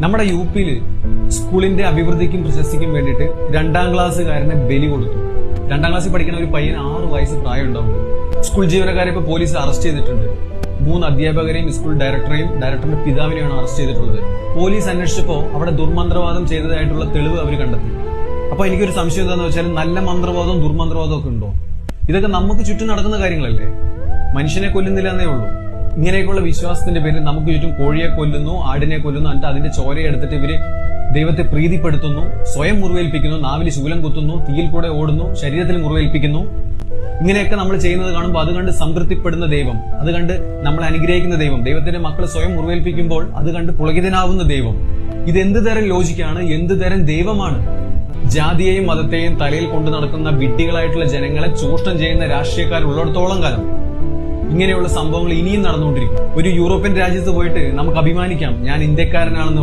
നമ്മുടെ UP-ല് സ്കൂളിന്റെ അഭിവൃദ്ധിക്കും പ്രശസ്തിക്കും വേണ്ടിയിട്ട് 2ാം ക്ലാസ്സുകാരനെ ബലി കൊടുത്തു. 2ാം ക്ലാസ്സിൽ പഠിക്കുന്ന ഒരു പയ്യന് 6 വയസ്സ് പ്രായം ഉണ്ടാവും. സ്കൂൾ ജീവനക്കാരെ ഇപ്പൊ പോലീസ് അറസ്റ്റ് ചെയ്തിട്ടുണ്ട്. 3 അധ്യാപകരെയും സ്കൂൾ ഡയറക്ടറിന്റെ പിതാവിനെയാണ് അറസ്റ്റ് ചെയ്തിട്ടുള്ളത്. പോലീസ് അന്വേഷിച്ചപ്പോ അവിടെ ദുർമന്ത്രവാദം ചെയ്തതായിട്ടുള്ള തെളിവ് അവർ കണ്ടെത്തി. അപ്പൊ എനിക്കൊരു സംശയം എന്താണെന്ന് വെച്ചാൽ, നല്ല മന്ത്രവാദവും ദുർമന്ത്രവാദവും ഒക്കെ ഉണ്ടോ? ഇതൊക്കെ നമുക്ക് ചുറ്റും നടക്കുന്ന കാര്യങ്ങളല്ലേ? മനുഷ്യനെ കൊല്ലുന്നില്ല എന്നേ ഉള്ളൂ. ഇങ്ങനെയൊക്കെയുള്ള വിശ്വാസത്തിന്റെ പേരിൽ നമുക്ക് ചുറ്റും കോഴിയെ കൊല്ലുന്നു, ആടിനെ കൊല്ലുന്നു, എന്നിട്ട് അതിന്റെ ചോരയെടുത്തിട്ട് ഇവര് ദൈവത്തെ പ്രീതിപ്പെടുത്തുന്നു, സ്വയം മുറിവേൽപ്പിക്കുന്നു, നാവിൽ ശൂലം കുത്തുന്നു, തീയിൽ കൂടെ ഓടുന്നു, ശരീരത്തിൽ മുറിവേൽപ്പിക്കുന്നു. ഇങ്ങനെയൊക്കെ നമ്മൾ ചെയ്യുന്നത് കാണുമ്പോൾ അത് കണ്ട് സംതൃപ്തിപ്പെടുന്ന ദൈവം, അത് കണ്ട് നമ്മളെ അനുഗ്രഹിക്കുന്ന ദൈവം, ദൈവത്തിന്റെ മക്കൾ സ്വയം മുറിവേൽപ്പിക്കുമ്പോൾ അത് കണ്ട് പുളകിതനാവുന്ന ദൈവം, ഇത് എന്ത് തരം ലോജിക്കാണ്? എന്ത് തരം ദൈവമാണ്? ജാതിയെയും മതത്തെയും തലയിൽ കൊണ്ടു നടക്കുന്ന വിഡ്ഢികളായിട്ടുള്ള ജനങ്ങളെ ചൂഷണം ചെയ്യുന്ന രാഷ്ട്രീയക്കാരുള്ളിടത്തോളം കാലം ഇങ്ങനെയുള്ള സംഭവങ്ങൾ ഇനിയും നടന്നുകൊണ്ടിരിക്കും. ഒരു യൂറോപ്യൻ രാജ്യത്ത് പോയിട്ട് നമുക്ക് അഭിമാനിക്കാം, ഞാൻ ഇന്ത്യക്കാരനാണെന്ന്